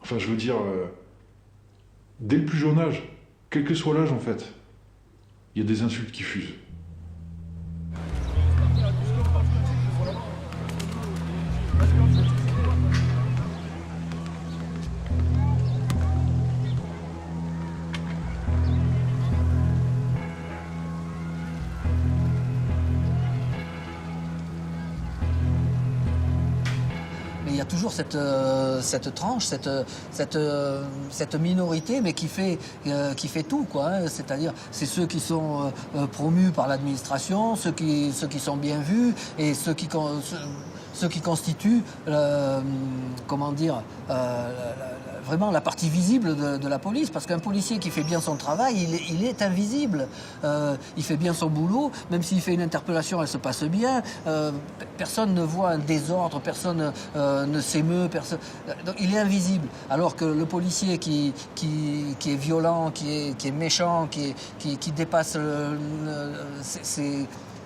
Enfin, je veux dire, dès le plus jeune âge, quel que soit l'âge en fait, il y a des insultes qui fusent. Il y a toujours cette tranche, cette minorité, mais qui fait tout, quoi. Hein. C'est-à-dire, c'est ceux qui sont promus par l'administration, ceux qui sont bien vus, et ceux qui constituent, comment dire, vraiment la partie visible de la police, parce qu'un policier qui fait bien son travail, il est invisible. Il fait bien son boulot, même s'il fait une interpellation, elle se passe bien. Personne ne voit un désordre, personne ne s'émeut, donc il est invisible. Alors que le policier qui est violent, qui est méchant, qui dépasse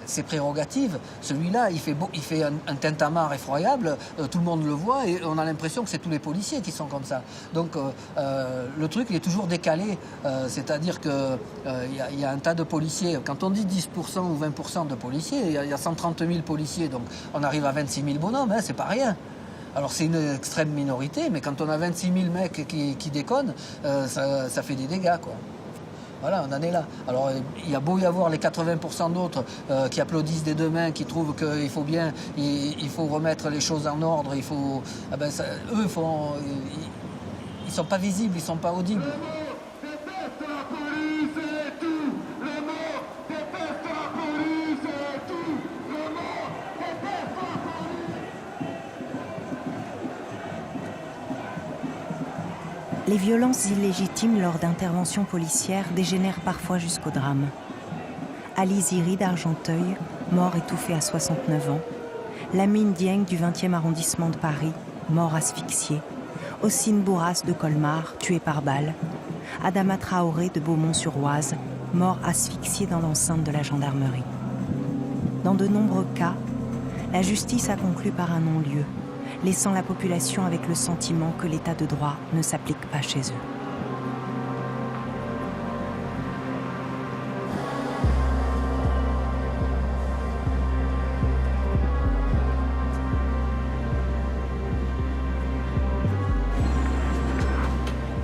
ses prérogatives, celui-là, il fait un tintamarre effroyable, tout le monde le voit et on a l'impression que c'est tous les policiers qui sont comme ça. Donc le truc, il est toujours décalé, c'est-à-dire qu'il y a un tas de policiers. Quand on dit 10% ou 20% de policiers, il y a 130 000 policiers, donc on arrive à 26 000 bonhommes, hein, c'est pas rien. Alors c'est une extrême minorité, mais quand on a 26 000 mecs qui déconnent, ça fait des dégâts, quoi. Voilà, on en est là. Alors, il y a beau y avoir les 80% d'autres qui applaudissent des deux mains, qui trouvent qu'il faut bien, il faut remettre les choses en ordre, il faut... eux, ils sont pas visibles, ils sont pas audibles. Les violences illégitimes lors d'interventions policières dégénèrent parfois jusqu'au drame. Ali Ziri d'Argenteuil, mort étouffé à 69 ans. Lamine Dieng du 20e arrondissement de Paris, mort asphyxié. Ossine Bourras de Colmar, tué par balle. Adama Traoré de Beaumont-sur-Oise, mort asphyxié dans l'enceinte de la gendarmerie. Dans de nombreux cas, la justice a conclu par un non-lieu, laissant la population avec le sentiment que l'état de droit ne s'applique pas chez eux.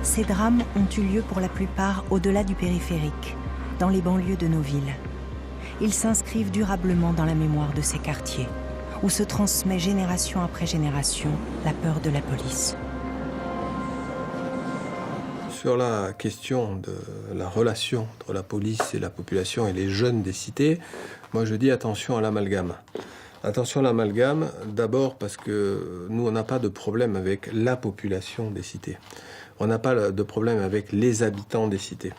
Ces drames ont eu lieu pour la plupart au-delà du périphérique, dans les banlieues de nos villes. Ils s'inscrivent durablement dans la mémoire de ces quartiers, où se transmet génération après génération la peur de la police. Sur la question de la relation entre la police et la population et les jeunes des cités, moi je dis attention à l'amalgame. Attention à l'amalgame, d'abord parce que nous on n'a pas de problème avec la population des cités. On n'a pas de problème avec les habitants des cités,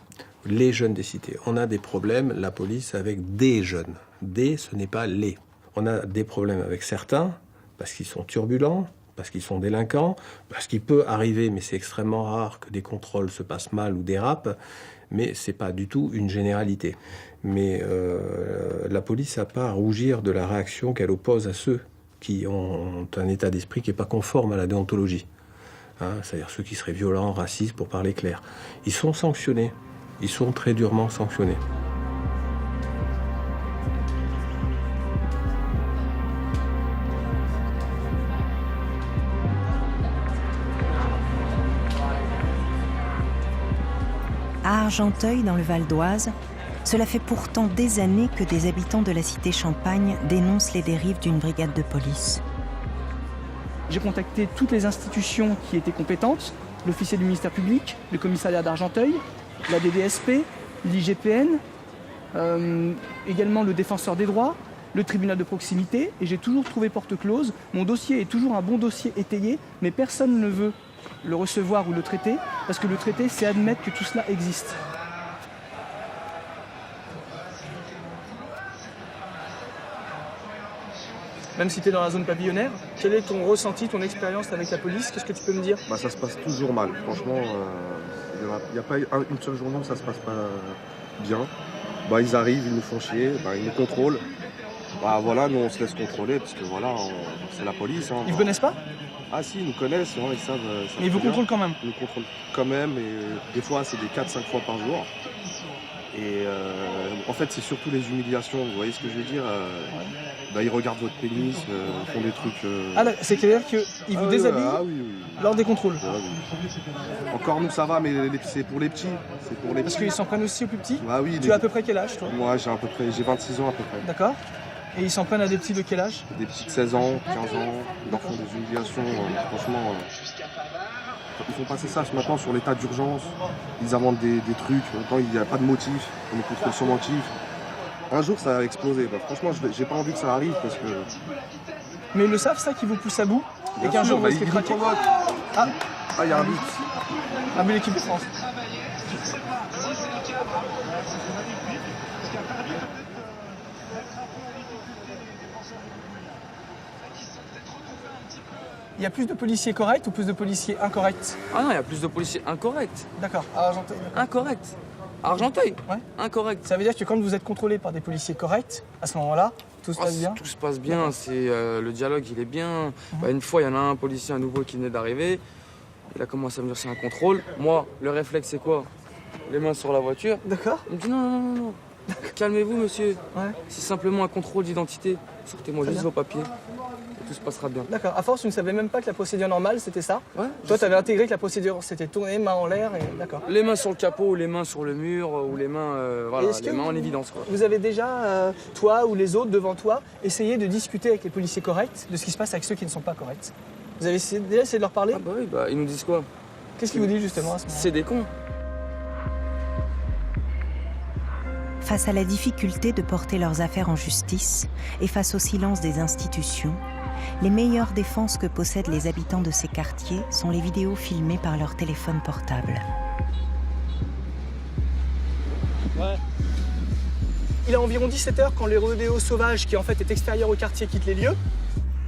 les jeunes des cités. On a des problèmes, la police, avec des jeunes. Des, ce n'est pas les. On a des problèmes avec certains, parce qu'ils sont turbulents, parce qu'ils sont délinquants, parce qu'il peut arriver, mais c'est extrêmement rare, que des contrôles se passent mal ou dérapent, mais c'est pas du tout une généralité. Mais la police n'a pas à rougir de la réaction qu'elle oppose à ceux qui ont un état d'esprit qui n'est pas conforme à la déontologie. Hein, c'est-à-dire ceux qui seraient violents, racistes, pour parler clair. Ils sont sanctionnés, ils sont très durement sanctionnés. À Argenteuil, dans le Val d'Oise, cela fait pourtant des années que des habitants de la cité Champagne dénoncent les dérives d'une brigade de police. J'ai contacté toutes les institutions qui étaient compétentes, l'officier du ministère public, le commissariat d'Argenteuil, la DDSP, l'IGPN, également le défenseur des droits, le tribunal de proximité, et j'ai toujours trouvé porte close. Mon dossier est toujours un bon dossier étayé, mais personne ne veut le recevoir ou le traiter, parce que le traiter, c'est admettre que tout cela existe. Même si tu es dans la zone pavillonnaire, quel est ton ressenti, ton expérience avec la police? Qu'est-ce que tu peux me dire? Ça se passe toujours mal. Franchement, Il n'y a pas une seule journée où ça se passe pas bien. Bah, ils arrivent, ils nous font chier, bah, ils nous contrôlent. Bah voilà, nous on se laisse contrôler parce que voilà, c'est la police. Hein, Ils vous connaissent pas? Ah si, ils nous connaissent, hein, ils savent. Mais ils vous contrôlent quand même? Ils nous contrôlent quand même, et des fois c'est des 4-5 fois par jour. Et en fait, c'est surtout les humiliations, vous voyez ce que je veux dire bah, ils regardent votre pénis, ils font des trucs... Ah, c'est-à-dire qu'ils vous déshabillent lors des contrôles? Encore nous ça va, mais c'est pour les petits. Parce qu'ils s'en prennent aussi aux plus petits? Ah oui. Tu as à peu près quel âge, toi? Moi, j'ai 26 ans à peu près. D'accord. Et ils s'en prennent à des petits de quel âge? Des petits de 16 ans, 15 ans, ils leur font des humiliations, franchement... Ils font passer ça ce matin sur l'état d'urgence, ils inventent des trucs, maintenant il n'y a pas de motif, on nous contrôle sans motif. Un jour ça va exploser, bah, franchement j'ai pas envie que ça arrive parce que... Mais ils le savent ça, qui vous pousse à bout? Bien et qu'un sûr, jour vous serez ils craqué? Ah, il y a un but. Un but l'équipe de France. Il y a plus de policiers corrects ou plus de policiers incorrects? Ah non, il y a plus de policiers incorrects. D'accord, à Argenteuil. Incorrects. À Argenteuil? Ouais. Incorrect. Ça veut dire que quand vous êtes contrôlé par des policiers corrects, à ce moment-là, tout se passe bien? Tout se passe bien, le dialogue il est bien. Bah, une fois, il y en a un policier, un nouveau qui venait d'arriver. Il a commencé à me dire c'est un contrôle. Moi, le réflexe c'est quoi? Les mains sur la voiture. D'accord. Il me dit non. Calmez-vous monsieur. Ouais. C'est simplement un contrôle d'identité. Sortez-moi juste vos papiers. Tout se passera bien. D'accord. À force, tu ne savais même pas que la procédure normale, c'était ça? Ouais. Toi, tu avais intégré que la procédure, c'était tourner, main en l'air, et d'accord. Les mains sur le capot, les mains sur le mur, ou les mains, les mains en évidence. Quoi. Vous avez déjà, toi ou les autres devant toi, essayé de discuter avec les policiers corrects de ce qui se passe avec ceux qui ne sont pas corrects? Vous avez déjà essayé de leur parler? Ah bah oui, ils nous disent quoi? Qu'est-ce qu'ils vous disent justement à ce moment-là? C'est des cons. Face à la difficulté de porter leurs affaires en justice et face au silence des institutions, les meilleures défenses que possèdent les habitants de ces quartiers sont les vidéos filmées par leur téléphone portable. Ouais. Il est environ 17h quand le rodéo sauvage, qui en fait est extérieur au quartier, quitte les lieux.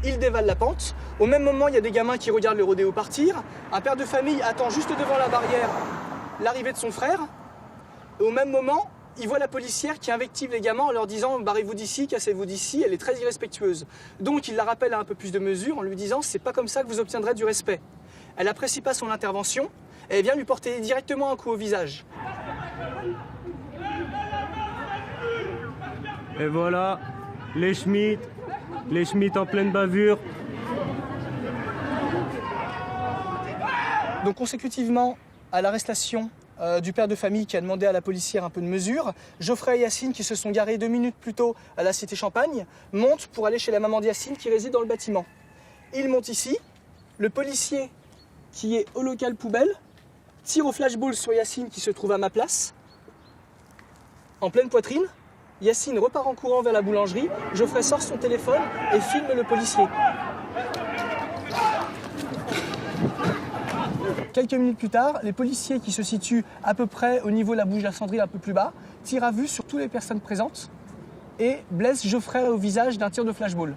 Il dévale la pente. Au même moment, il y a des gamins qui regardent le rodéo partir. Un père de famille attend juste devant la barrière l'arrivée de son frère. Et au même moment, il voit la policière qui invective les gamins en leur disant « barrez-vous d'ici, cassez-vous d'ici », elle est très irrespectueuse. Donc il la rappelle à un peu plus de mesure en lui disant « c'est pas comme ça que vous obtiendrez du respect ». Elle n'apprécie pas son intervention et elle vient lui porter directement un coup au visage. Et voilà, les Schmitt en pleine bavure. Donc consécutivement à l'arrestation du père de famille qui a demandé à la policière un peu de mesure, Geoffrey et Yacine, qui se sont garés 2 minutes plus tôt à la cité Champagne, montent pour aller chez la maman de Yacine qui réside dans le bâtiment. Ils montent ici, le policier qui est au local poubelle tire au flashball sur Yacine qui se trouve à ma place, en pleine poitrine. Yacine repart en courant vers la boulangerie, Geoffrey sort son téléphone et filme le policier. Quelques minutes plus tard, les policiers qui se situent à peu près au niveau de la bouche de la cendrille un peu plus bas tirent à vue sur toutes les personnes présentes et blessent Geoffrey au visage d'un tir de flashball.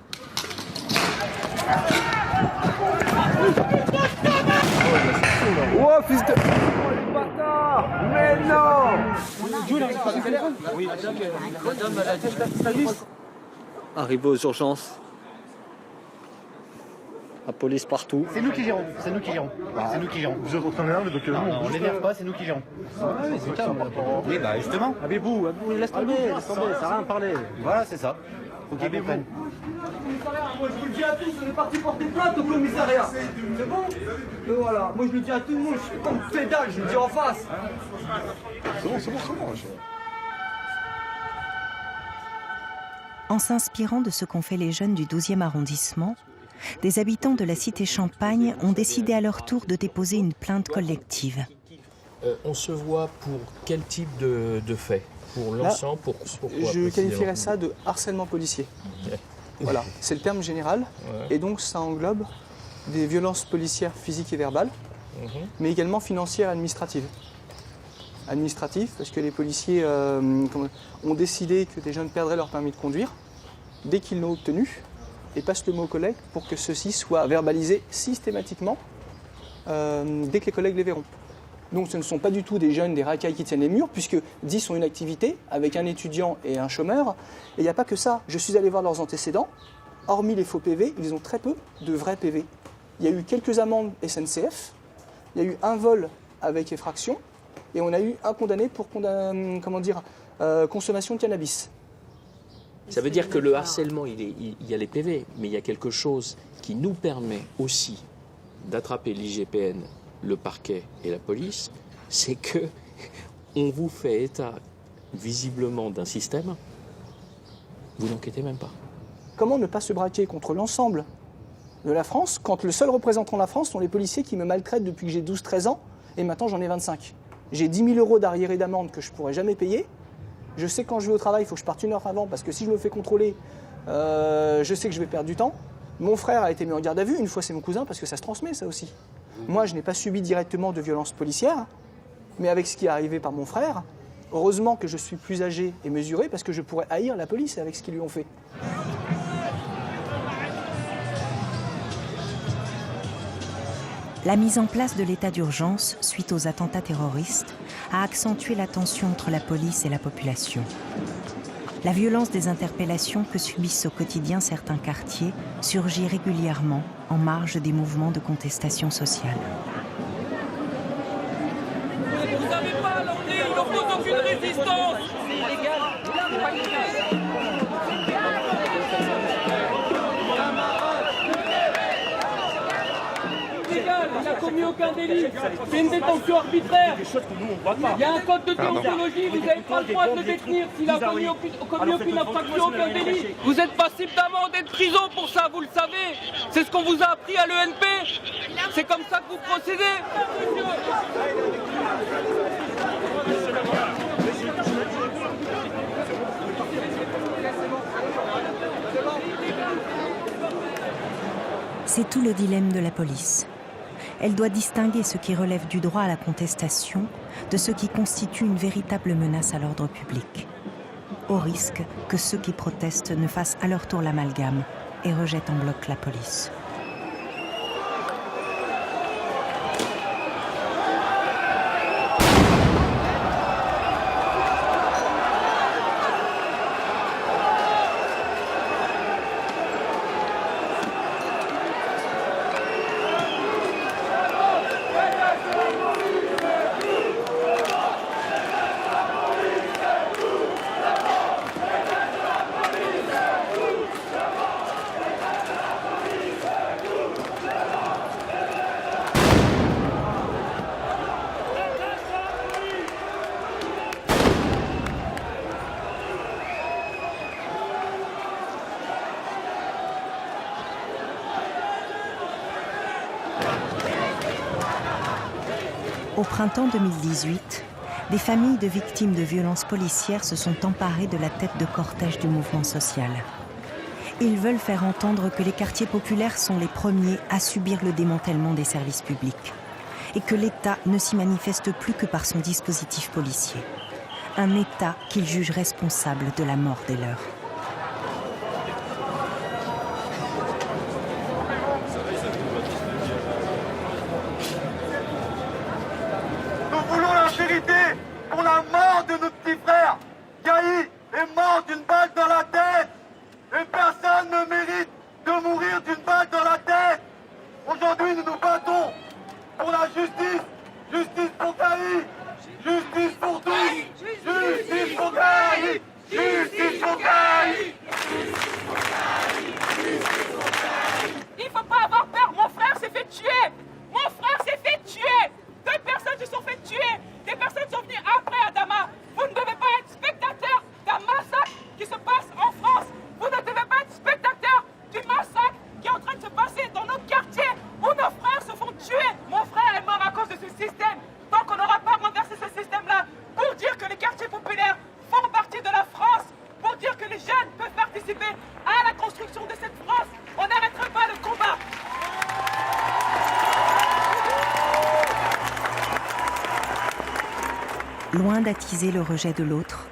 Oh fils de... Oh les bâtards! Mais non! Arrivé aux urgences. La police partout. C'est nous qui gérons, c'est nous qui gérons. C'est nous qui gérons. Vous êtes en train d'énerver, donc on l'énerve pas, c'est nous qui gérons. Oui, bah justement. Avez-vous, laisse tomber, ça sert à rien parler. Voilà, c'est ça. Faut qu'ils comprennent. Moi je vous le dis à tous, on est parti porter plainte au commissariat. C'est bon? Et voilà, moi je le dis à tout le monde, je suis comme pédale, je le dis en face. C'est bon. En s'inspirant de ce qu'ont fait les jeunes du 12e arrondissement, des habitants de la cité Champagne ont décidé à leur tour de déposer une plainte collective. On se voit pour quel type de fait? Pour l'ensemble, pourquoi? Je qualifierais ça de harcèlement policier. Okay. Voilà, c'est le terme général. Et donc ça englobe des violences policières physiques et verbales, mais également financières et administratives. Administratives, parce que les policiers ont décidé que des jeunes perdraient leur permis de conduire dès qu'ils l'ont obtenu, et passent le mot aux collègues pour que ceci soit verbalisé systématiquement dès que les collègues les verront. Donc ce ne sont pas du tout des jeunes, des racailles qui tiennent les murs, puisque 10 ont une activité avec un étudiant et un chômeur. Et il n'y a pas que ça. Je suis allé voir leurs antécédents. Hormis les faux PV, ils ont très peu de vrais PV. Il y a eu quelques amendes SNCF, il y a eu un vol avec effraction, et on a eu un condamné pour consommation de cannabis. Ça veut dire que le harcèlement, il y a les PV, mais il y a quelque chose qui nous permet aussi d'attraper l'IGPN, le parquet et la police, c'est que on vous fait état visiblement d'un système, vous n'enquêtez même pas. Comment ne pas se braquer contre l'ensemble de la France quand le seul représentant de la France sont les policiers qui me maltraitent depuis que j'ai 12-13 ans et maintenant j'en ai 25. J'ai 10 000 € d'arriérés d'amende que je ne pourrais jamais payer. Je sais que quand je vais au travail, il faut que je parte 1 heure avant parce que si je me fais contrôler, je sais que je vais perdre du temps. Mon frère a été mis en garde à vue, une fois c'est mon cousin parce que ça se transmet ça aussi. Moi je n'ai pas subi directement de violences policières, mais avec ce qui est arrivé par mon frère, heureusement que je suis plus âgé et mesuré parce que je pourrais haïr la police avec ce qu'ils lui ont fait. La mise en place de l'état d'urgence suite aux attentats terroristes a accentué la tension entre la police et la population. La violence des interpellations que subissent au quotidien certains quartiers surgit régulièrement en marge des mouvements de contestation sociale. Vous n'avez pas à l'emmener, il n'oppose aucune résistance. C'est illégal. Il n'a commis aucun délit. C'est une détention arbitraire. Il y a un code de déontologie, vous n'avez pas le droit de le détenir s'il a commis aucune infraction, aucun délit. Vous êtes passible d'amende et de prison pour ça, vous le savez. C'est ce qu'on vous a appris à l'ENP. C'est comme ça que vous procédez. C'est tout le dilemme de la police. Elle doit distinguer ce qui relève du droit à la contestation de ce qui constitue une véritable menace à l'ordre public, au risque que ceux qui protestent ne fassent à leur tour l'amalgame et rejettent en bloc la police. Au printemps 2018, des familles de victimes de violences policières se sont emparées de la tête de cortège du mouvement social. Ils veulent faire entendre que les quartiers populaires sont les premiers à subir le démantèlement des services publics et que l'État ne s'y manifeste plus que par son dispositif policier. Un État qu'ils jugent responsable de la mort des leurs. Nous voulons la vérité pour la mort de notre petit frère. Gaï est mort d'une balle dans la tête. Et personne ne mérite de mourir d'une balle dans la tête. Aujourd'hui, nous nous battons pour la justice. Justice pour Gaï. Justice pour tous. Justice pour Gaï. Justice pour Gaï. Il faut pas avoir peur, mon frère s'est fait tuer. Mon frère s'est fait tuer. 2 personnes se sont fait tuer. Des personnes sont venues après Adama. Vous ne devez pas être spectateur d'un massacre qui se passe en France. Vous ne devez pas être spectateur du massacre qui est en train de se passer dans notre quartier où nos frères se font tuer. Mon frère est mort à cause de ce système. Tant qu'on n'aura pas renversé ce système-là, pour dire que les quartiers populaires font partie de la France, pour dire que les jeunes peuvent participer à la construction de cette France, on n'arrêtera pas le combat. Loin d'attiser le rejet de l'autre,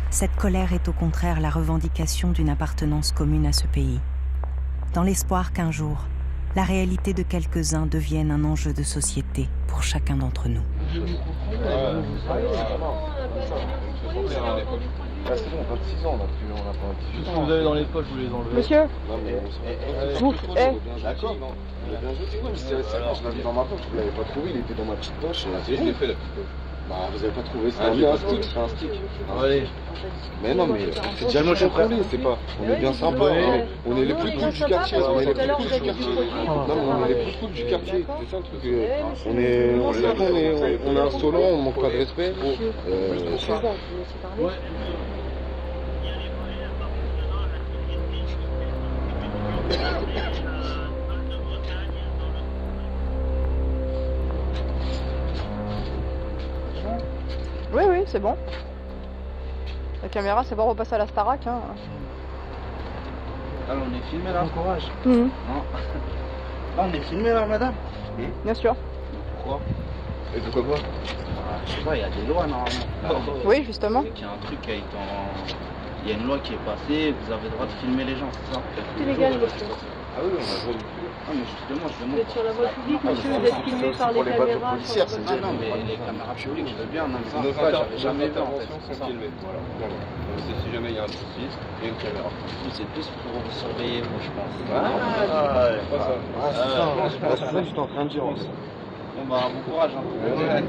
cette colère est au contraire la revendication d'une appartenance commune à ce pays, dans l'espoir qu'un jour, la réalité de quelques-uns devienne un enjeu de société pour chacun d'entre nous. c'est bon, 26 ans, on a pas 18 ans. Tout ce que vous avez dans les poches, vous les enlevez. Monsieur Non, mais vous, d'accord. Il a bien joué, c'est quoi? C'est je l'avais dans ma poche, vous l'avez pas trouvé, il était dans ma petite poche. Je l'ai fait la petite poche. Bah, vous avez pas trouvé, c'était un stick, c'est un stick. Allez. Mais non, mais c'est déjà le contrôlé, c'est pas. On est bien sympa, on est les plus cool du quartier, on est les plus cool du quartier. Non, mais on est les plus cool du quartier, c'est ça le truc. On est insolent, on manque pas de respect. C'est ça. Oui, oui, c'est bon. La caméra, c'est bon, on repasse à la Starac. Hein. Alors, on est filmé là. Bon courage. Non. Là, on est filmé là, madame. Bien sûr. Pourquoi? Et de quoi? Je sais pas, il y a des lois normalement. Oui, justement. Il y a un truc qui a été Il y a une loi qui est passée, vous avez le droit de filmer les gens, c'est ça? C'est légal, monsieur. Ah oui, on a le droit de filmer. Ah, mais justement, je demande. Vous êtes sur la voie publique, monsieur, vous êtes filmé par les caméras. Ah non, mais les caméras publiques, je veux bien, non, mais ça, j'avais jamais fait en fait. Sont filmées, voilà. Si jamais il y a un souci, il y a une caméra. C'est plus pour vous surveiller, moi, je pense. C'est ça que j'étais en train de dire. Bon, bah, bon courage. Hein.